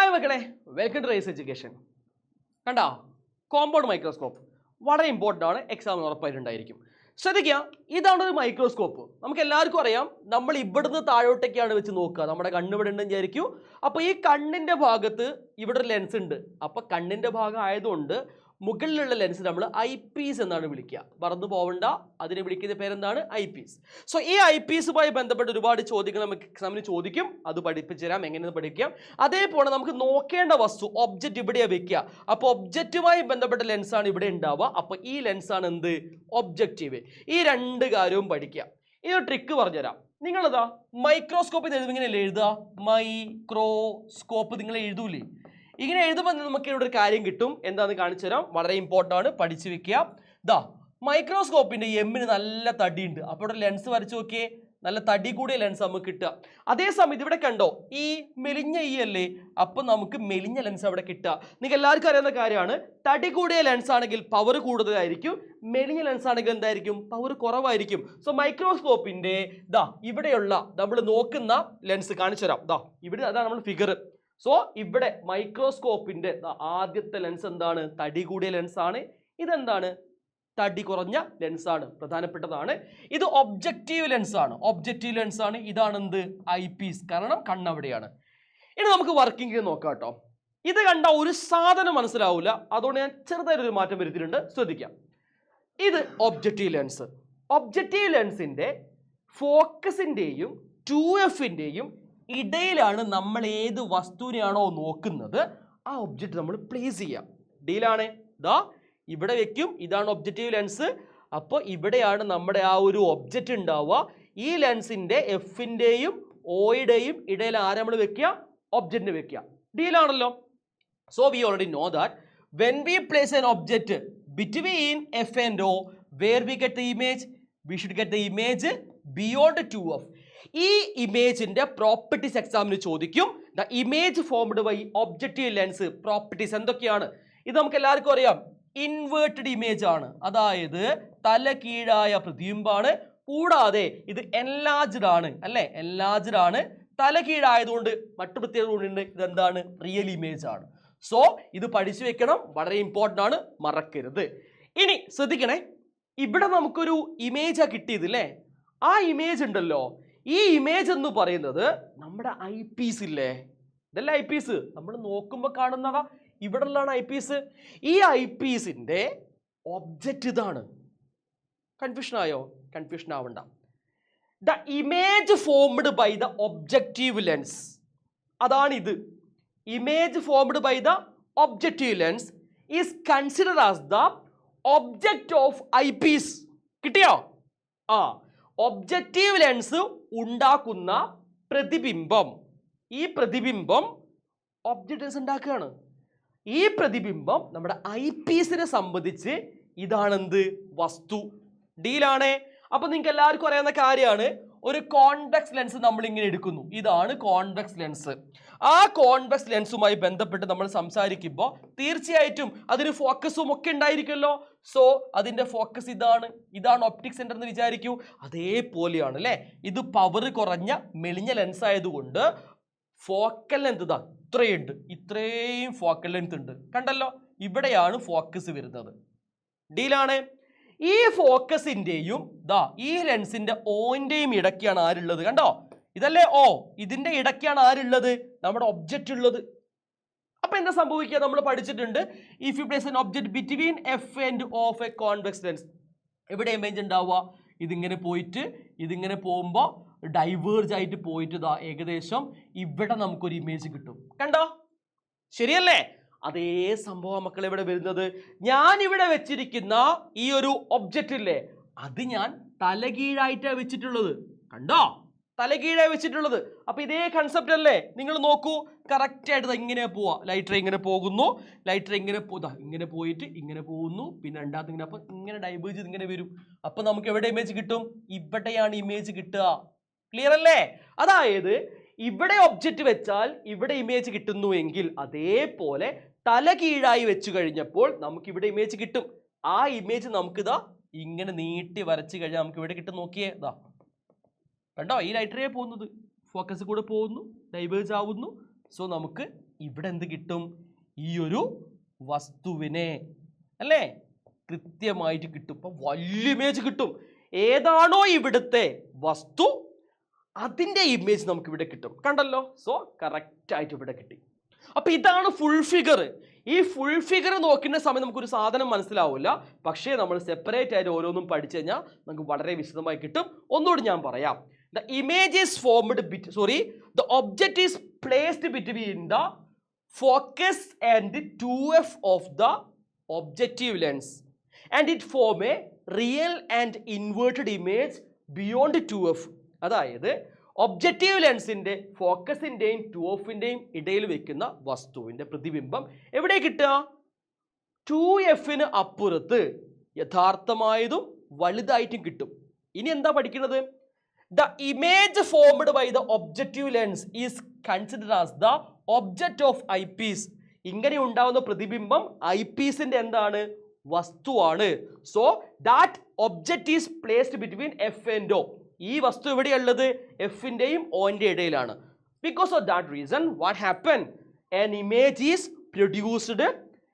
Hi മക്കളെ, welcome to rice education. കണ്ടോ, compound microscope വളരെ ഇമ്പോർട്ടൻ്റ് ആണ്, എക്സാമിന് ഉറപ്പായിട്ടുണ്ടായിരിക്കും. ശ്രദ്ധിക്കുക, ഇതാണ് ഒരു മൈക്രോസ്കോപ്പ്. നമുക്ക് എല്ലാവർക്കും അറിയാം, നമ്മൾ ഇവിടുന്ന് താഴോട്ടേക്കാണ് വെച്ച് നോക്കുക. നമ്മുടെ കണ്ണ് ഇവിടെ ഉണ്ടെന്ന് വിചാരിക്കൂ. അപ്പോൾ ഈ കണ്ണിൻ്റെ ഭാഗത്ത് ഇവിടെ ഒരു ലെൻസ് ഉണ്ട്. അപ്പോൾ കണ്ണിൻ്റെ ഭാഗം ആയതുകൊണ്ട് മുകളിലുള്ള ലെൻസ് നമ്മൾ ഐ പീസ് എന്നാണ് വിളിക്കുക. മറന്നു പോവണ്ട, അതിനെ വിളിക്കുന്ന പേരെന്താണ്? Eyepiece. സോ ഈ ഐ പീസുമായി ബന്ധപ്പെട്ട് ഒരുപാട് ചോദ്യങ്ങൾ നമുക്ക് എക്സാമിന് ചോദിക്കും. അത് പഠിപ്പിച്ചു തരാം, എങ്ങനെയെന്ന് പഠിക്കാം. അതേപോലെ നമുക്ക് നോക്കേണ്ട വസ്തു ഒബ്ജക്റ്റ് ഇവിടെയാണ് വെക്കുക. അപ്പോൾ ഒബ്ജക്റ്റുമായി ബന്ധപ്പെട്ട ലെൻസാണ് ഇവിടെ ഉണ്ടാവുക. അപ്പോൾ ഈ ലെൻസാണ് എന്ത്? ഒബ്ജക്റ്റീവ്. ഈ രണ്ട് കാര്യവും പഠിക്കുക. ഇതൊരു ട്രിക്ക് പറഞ്ഞുതരാം. നിങ്ങളിതാ മൈക്രോസ്കോപ്പ് എഴുതുമെങ്കിലല്ലേ എഴുതുക? മൈക്രോസ്കോപ്പ് നിങ്ങൾ എഴുതൂലേ? ഇങ്ങനെ എഴുതുമ്പോൾ നമുക്ക് ഇവിടെ ഒരു കാര്യം കിട്ടും. എന്താണെന്ന് കാണിച്ചു തരാം. വളരെ ഇമ്പോർട്ടൻ്റ് ആണ്, പഠിച്ചു വെക്കുക. ദാ മൈക്രോസ്കോപ്പിൻ്റെ എമ്മിന് നല്ല തടിയുണ്ട്. അപ്പോൾ ഇവിടെ ലെൻസ് വരച്ച് നോക്കിയേ, നല്ല തടി കൂടിയ ലെൻസ് നമുക്ക് കിട്ടുക. അതേസമയം ഇവിടെ കണ്ടോ, ഈ മെലിഞ്ഞ ഈ അല്ലേ, അപ്പം നമുക്ക് മെലിഞ്ഞ ലെൻസ് അവിടെ കിട്ടുക. നിങ്ങൾക്ക് എല്ലാവർക്കും അറിയുന്ന കാര്യമാണ്, തടി കൂടിയ ലെൻസ് ആണെങ്കിൽ പവർ കൂടുതലായിരിക്കും, മെലിഞ്ഞ ലെൻസ് ആണെങ്കിൽ എന്തായിരിക്കും? പവർ കുറവായിരിക്കും. സോ മൈക്രോസ്കോപ്പിൻ്റെ ദാ ഇവിടെയുള്ള നമ്മൾ നോക്കുന്ന ലെൻസ് കാണിച്ചു തരാം. ദാ ഇവിടെ അതാണ് നമ്മൾ ഫിഗർ. സോ ഇവിടെ മൈക്രോസ്കോപ്പിന്റെ ആദ്യത്തെ ലെൻസ് എന്താണ്? തടി കൂടിയ ലെൻസാണ്. ഇതെന്താണ്? തടി കുറഞ്ഞ ലെൻസാണ്, പ്രധാനപ്പെട്ടതാണ്. ഇത് ഒബ്ജക്റ്റീവ് ലെൻസാണ്. ഒബ്ജക്റ്റീവ് ലെൻസാണ്. ഇതാണെന്ത്? Eye piece. കാരണം കണ്ണവിടെയാണ്. ഇനി നമുക്ക് വർക്കിംഗ് നോക്കാം കേട്ടോ. ഇത് കണ്ട ഒരു സാധനം മനസ്സിലാവില്ല, അതുകൊണ്ട് ഞാൻ ചെറുതായിട്ടൊരു മാറ്റം വരുത്തിയിട്ടുണ്ട്. ശ്രദ്ധിക്കാം. ഇത് ഒബ്ജക്റ്റീവ് ലെൻസ്. ഒബ്ജക്റ്റീവ് ലെൻസിന്റെ ഫോക്കസിന്റെയും 2Fന്റെയും ഇടയിലാണ് നമ്മൾ ഏത് വസ്തുവിനെയാണോ നോക്കുന്നത് ആ ഒബ്ജക്റ്റ് നമ്മൾ പ്ലേസ് ചെയ്യാം. ഡീലാണ്. ദാ ഇവിടെ വെക്കും. ഇതാണ് ഒബ്ജക്റ്റീവ് ലെൻസ്. അപ്പോൾ ഇവിടെയാണ് നമ്മുടെ ആ ഒരു ഒബ്ജക്റ്റ് ഉണ്ടാവുക. ഈ ലെൻസിൻ്റെ എഫിൻ്റെയും ഒയുടെയും ഇടയിൽ ആരെ നമ്മൾ വെക്കുക? ഒബ്ജക്റ്റിനെ വെക്കുക. ഡീലാണല്ലോ. So we already know that when we place an object between F and O, where we get the image? We should get the image beyond 2F. ഈ ഇമേജിന്റെ പ്രോപ്പർട്ടീസ് എക്സാമിന് ചോദിക്കും. The image formed by objective lens properties എന്തൊക്കെയാണ്? ഇത് നമുക്ക് എല്ലാവർക്കും അറിയാം. Inverted image ആണ്, അതായത് തല കീഴായ പ്രതിബിംബാണ്. കൂടാതെ ഇത് എൻലാർജ്ഡ് ആണ്, അല്ലെ? എൻലാർജ്ഡ് ആണ്. തല കീഴായതുകൊണ്ട് മറ്റു പ്രത്യേകത കൊണ്ടുണ്ട്. ഇതെന്താണ്? റിയൽ ഇമേജ് ആണ്. സോ ഇത് പഠിച്ചു വെക്കണം, വളരെ ഇമ്പോർട്ടൻ്റ് ആണ്, മറക്കരുത്. ഇനി ശ്രദ്ധിക്കണേ, ഇവിടെ നമുക്കൊരു ഇമേജാ കിട്ടിയത് അല്ലേ? ആ ഇമേജ് ഉണ്ടല്ലോ, ഈ ഇമേജ് എന്ന് പറയുന്നത് നമ്മുടെ ഐ പീസ് ഇല്ലേ? ഇതല്ല ഐ പീസ്. നമ്മൾ നോക്കുമ്പോൾ കാണുന്നതാ, ഇവിടെ ഉള്ളതാണ് ഐ പീസ്. ഈ ഐ പീസിന്റെ ഒബ്ജക്റ്റ് ഇതാണ്. കൺഫ്യൂഷൻ ആയോ? കൺഫ്യൂഷൻ ആവണ്ട. The image formed by the objective lens, അതാണ് ഇത്. Image formed by the objective lens is considered as the object of eyepiece. കിട്ടിയോ? ആ, ഒബ്ജക്റ്റീവ് ലെൻസ് ഉണ്ടാക്കുന്ന പ്രതിബിംബം, ഈ പ്രതിബിംബം ഒബ്ജക്റ്റ് ലെൻസ് ഉണ്ടാക്കുകയാണ്. ഈ പ്രതിബിംബം നമ്മുടെ ഐ പീസിനെ സംബന്ധിച്ച് ഇതാണെന്ത്? വസ്തു. ഡീലാണേ. അപ്പൊ നിങ്ങൾക്ക് എല്ലാവർക്കും അറിയാവുന്ന കാര്യമാണ്, ഒരു കോൺവെക്സ് ലെൻസ് നമ്മൾ ഇങ്ങനെ എടുക്കുന്നു. ഇതാണ് കോൺവെക്സ് ലെൻസ്. ആ കോൺവെക്സ് ലെൻസുമായി ബന്ധപ്പെട്ട് നമ്മൾ സംസാരിക്കുമ്പോൾ തീർച്ചയായിട്ടും അതിന് ഫോക്കസും ഒക്കെ ഉണ്ടായിരിക്കുമല്ലോ. സോ അതിന്റെ ഫോക്കസ് ഇതാണ്. ഇതാണ് ഒപ്റ്റിക് സെന്റർ എന്ന് വിചാരിക്കൂ. അതേപോലെയാണ് അല്ലേ? ഇത് പവർ കുറഞ്ഞ മെലിഞ്ഞ ലെൻസ് ആയതുകൊണ്ട് ഫോക്കൽ ലെങ്ത് ഇതാ ഇത്രയുണ്ട്. ഇത്രയും ഫോക്കൽ ലെങ്ത് ഉണ്ട്. കണ്ടല്ലോ, ഇവിടെയാണ് ഫോക്കസ് വരുന്നത്. ഡീലാണ്. ഈ ഫോക്കസിന്റെയും ദാ ഈ ലെൻസിന്റെ ഓന്റെയും ഇടയ്ക്കാണ് ആരുള്ളത്? കണ്ടോ, ഇതല്ലേ ഓ? ഇതിന്റെ ഇടയ്ക്കാണ് ആരുള്ളത്? നമ്മുടെ ഒബ്ജക്റ്റ് ഉള്ളത്. അപ്പൊ എന്താ സംഭവിക്കുക? നമ്മൾ പഠിച്ചിട്ടുണ്ട്, if you place an object between F and O of A convex lens, എവിടെ ഇമേജ് ഉണ്ടാവുക? ഇതിങ്ങനെ പോയിട്ട് ഇതിങ്ങനെ പോകുമ്പോൾ ഡൈവേർജ് ആയിട്ട് പോയിട്ട് ദാ ഏകദേശം ഇവിടെ നമുക്കൊരു ഇമേജ് കിട്ടും. കണ്ടോ? ശരിയല്ലേ? അതേ സംഭവം മക്കൾ ഇവിടെ വരുന്നത്. ഞാൻ ഇവിടെ വെച്ചിരിക്കുന്ന ഈ ഒരു ഒബ്ജക്റ്റ് ഇല്ലേ, അത് ഞാൻ തലകീഴായിട്ടാണ് വെച്ചിട്ടുള്ളത്. കണ്ടോ? തലകീഴായി വെച്ചിട്ടുള്ളത്. അപ്പൊ ഇതേ കൺസെപ്റ്റ് അല്ലേ? നിങ്ങൾ നോക്കൂ, കറക്റ്റ് ആയിട്ട് ഇങ്ങനെ പോവാ. ലൈറ്റർ ഇങ്ങനെ പോകുന്നു, ലൈറ്റർ ഇങ്ങനെ ഇങ്ങനെ പോയിട്ട് ഇങ്ങനെ പോകുന്നു, പിന്നെ രണ്ടാമത്തെ ഇങ്ങനെ. അപ്പൊ ഇങ്ങനെ ഡൈവേർജ് ചെയ്ത് ഇങ്ങനെ വരും. അപ്പൊ നമുക്ക് എവിടെ ഇമേജ് കിട്ടും? ഇവിടെയാണ് ഇമേജ് കിട്ടുക. ക്ലിയർ അല്ലേ? അതായത് ഇവിടെ ഒബ്ജക്റ്റ് വെച്ചാൽ ഇവിടെ ഇമേജ് കിട്ടുന്നു എങ്കിൽ, അതേപോലെ തല കീഴായി വെച്ചു കഴിഞ്ഞപ്പോൾ നമുക്ക് ഇവിടെ ഇമേജ് കിട്ടും. ആ ഇമേജ് നമുക്കിതാ ഇങ്ങനെ നീട്ടി വരച്ചു കഴിഞ്ഞാൽ നമുക്ക് ഇവിടെ കിട്ടും. നോക്കിയേ, ഇതാ കണ്ടോ? ഈ ലൈറ്ററേ പോകുന്നത്, ഫോക്കസ് കൂടെ പോകുന്നു, ഡൈവേഴ്സ് ആവുന്നു. സോ നമുക്ക് ഇവിടെ എന്ത് കിട്ടും? ഈ ഒരു വസ്തുവിനെ അല്ലേ കൃത്യമായിട്ട് കിട്ടും. ഇപ്പം വലിയ ഇമേജ് കിട്ടും. ഏതാണോ ഇവിടുത്തെ വസ്തു അതിൻ്റെ ഇമേജ് നമുക്ക് ഇവിടെ കിട്ടും. കണ്ടല്ലോ? സോ കറക്റ്റ് ആയിട്ട് ഇവിടെ കിട്ടി. അപ്പൊ ഇതാണ് ഫുൾ ഫിഗർ. ഈ ഫുൾ ഫിഗർ നോക്കുന്ന സമയം നമുക്കൊരു സാധനം മനസ്സിലാവില്ല. പക്ഷേ നമ്മൾ സെപ്പറേറ്റ് ആയിട്ട് ഓരോന്നും പഠിച്ചു കഴിഞ്ഞാൽ നമുക്ക് വളരെ വിശദമായി കിട്ടും. ഒന്നുകൂടി ഞാൻ പറയാം. The image is formed the object is placed between the focus and 2f of the objective lens and it form a real and inverted image beyond 2f. അതായത് ഒബ്ജക്റ്റീവ് ലെൻസിന്റെ ഫോക്കസിന്റെയും 2f-ന്റെയും ഇടയിൽ വെക്കുന്ന വസ്തുവിന്റെ പ്രതിബിംബം എവിടെ കിട്ടുക? 2f-ന് അപ്പുറത്ത് യഥാർത്ഥമായതും വലുതായിട്ടും കിട്ടും. ഇനി എന്താ പഠിക്കുന്നത്? The image formed by the objective lens is considered as the object of eyepiece. ഇങ്ങനെ ഉണ്ടാവുന്ന പ്രതിബിംബം ഐപീസിന്റെ എന്താണ്? വസ്തുവാണ്. So that object is placed between F and O. ഈ വസ്തു എവിടെയുള്ളത്? എഫിന്റെയും ഓന്റെ ഇടയിലാണ്. Because of that reason what happen? an image is produced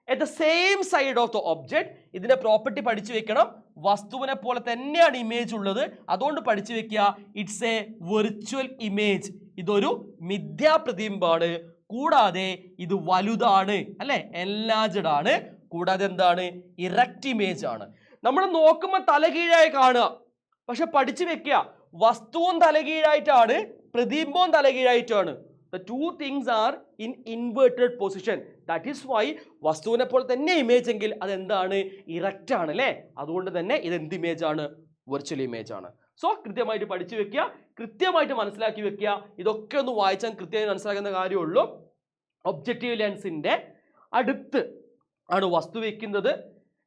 at the same side of the object. ഇതിന്റെ പ്രോപ്പർട്ടി പഠിച്ചു വെക്കണം. വസ്തുവിനെ പോലെ തന്നെയാണ് ഇമേജ് ഉള്ളത്. അതുകൊണ്ട് പഠിച്ചു വെക്കുക. It's A virtual image. ഇതൊരു മിഥ്യാപ്രതിബിംബമാണ്. കൂടാതെ ഇത് വലുതാണ് അല്ലെ, എൻലാർജ്ഡ് ആണ്. കൂടാതെ എന്താണ്? ഇറക്റ്റ് ഇമേജ് ആണ്. നമ്മൾ നോക്കുമ്പോൾ തലകീഴായി കാണുക. പക്ഷെ പഠിച്ചു വെക്കുക, വസ്തുവും തലകീഴായിട്ടാണ്, പ്രതിബിംബവും തലകീഴായിട്ടാണ്. The two things are in inverted position. That is why വസ്തുവിനെ പോലെ തന്നെ ഇമേജ് എങ്കിൽ അതെന്താണ്? ഇറക്റ്റ് ആണ് അല്ലേ. അതുകൊണ്ട് തന്നെ ഇത് എന്ത് ഇമേജ് ആണ്? വെർച്വൽ ഇമേജ് ആണ്. സോ കൃത്യമായിട്ട് പഠിച്ചു വെക്കുക, കൃത്യമായിട്ട് മനസ്സിലാക്കി വെക്കുക. ഇതൊക്കെ ഒന്ന് വായിച്ചാൽ കൃത്യമായി മനസ്സിലാക്കുന്ന കാര്യമുള്ളൂ. ഒബ്ജക്റ്റീവ് ലെൻസിന്റെ അടുത്ത് ആണ് വസ്തു വെക്കുന്നത്.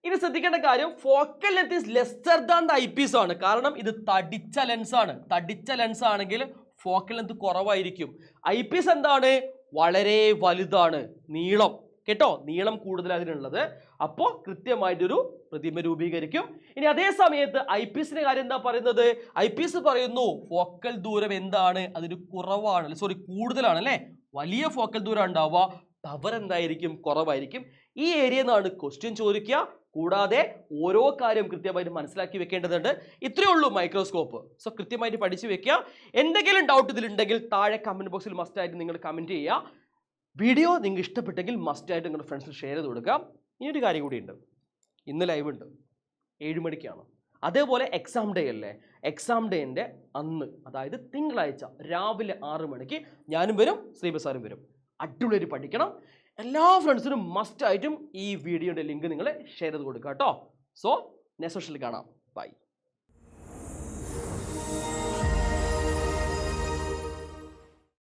ഇനി ശ്രദ്ധിക്കേണ്ട കാര്യം, focal length is lesser than the eyepiece ആണ്. കാരണം ഇത് തടിച്ച ലെൻസാണ്. തടിച്ച ലെൻസ് ആണെങ്കിൽ ഫോക്കൽ ലെങ്ത് കുറവായിരിക്കും. ഐപീസ് എന്താണ്? വളരെ വലുതാണ്, നീളം കേട്ടോ, നീളം കൂടുതൽ അതിനുള്ളത്. അപ്പോൾ കൃത്യമായിട്ടൊരു പ്രതിമ രൂപീകരിക്കും. ഇനി അതേ സമയത്ത് ഐപീസിന്റെ കാര്യം എന്താ പറയുന്നത്? ഐപീസ് പറയുന്നു ഫോക്കൽ ദൂരം എന്താണ്? അതിന് കുറവാണ്, കൂടുതലാണ് അല്ലേ. വലിയ ഫോക്കൽ ദൂരം ഉണ്ടാവുക, പവർ എന്തായിരിക്കും? കുറവായിരിക്കും. ഈ ഏരിയ നിന്നാണ് ക്വസ്റ്റ്യൻ ചോദിക്കുക. കൂടാതെ ഓരോ കാര്യം കൃത്യമായിട്ട് മനസ്സിലാക്കി വെക്കേണ്ടതുണ്ട്. ഇത്രയേ ഉള്ളൂ മൈക്രോസ്കോപ്പ്. സോ കൃത്യമായിട്ട് പഠിച്ചു വെക്കുക. എന്തെങ്കിലും ഡൗട്ട് ഇതിലുണ്ടെങ്കിൽ താഴെ കമന്റ് ബോക്സിൽ മസ്റ്റായിട്ട് നിങ്ങൾ കമന്റ് ചെയ്യുക. വീഡിയോ നിങ്ങൾക്ക് ഇഷ്ടപ്പെട്ടെങ്കിൽ മസ്റ്റായിട്ട് നിങ്ങളുടെ ഫ്രണ്ട്സിന് ഷെയർ ചെയ്ത് കൊടുക്കുക. ഇനിയൊരു കാര്യം കൂടിയുണ്ട്. ഇന്ന് ലൈവ് ഉണ്ട്, 7 മണിക്കാണ്. അതേപോലെ എക്സാം ഡേ അല്ലേ. എക്സാം ഡേൻ്റെ അന്ന്, അതായത് തിങ്കളാഴ്ച രാവിലെ 6 മണിക്ക് ഞാനും വരും, ശ്രീബസാറും വരും. അടിപൊളിയായിട്ട് പഠിക്കണം. എല്ലാ ഫ്രണ്ട്സിനും മസ്റ്റായിട്ടും ഈ വീഡിയോയുടെ ലിങ്ക് നിങ്ങൾ ഷെയർ ചെയ്ത് കൊടുക്കുക കേട്ടോ. സോ നെക്സ്റ്റ് സെഷനിൽ കാണാം. ബൈ.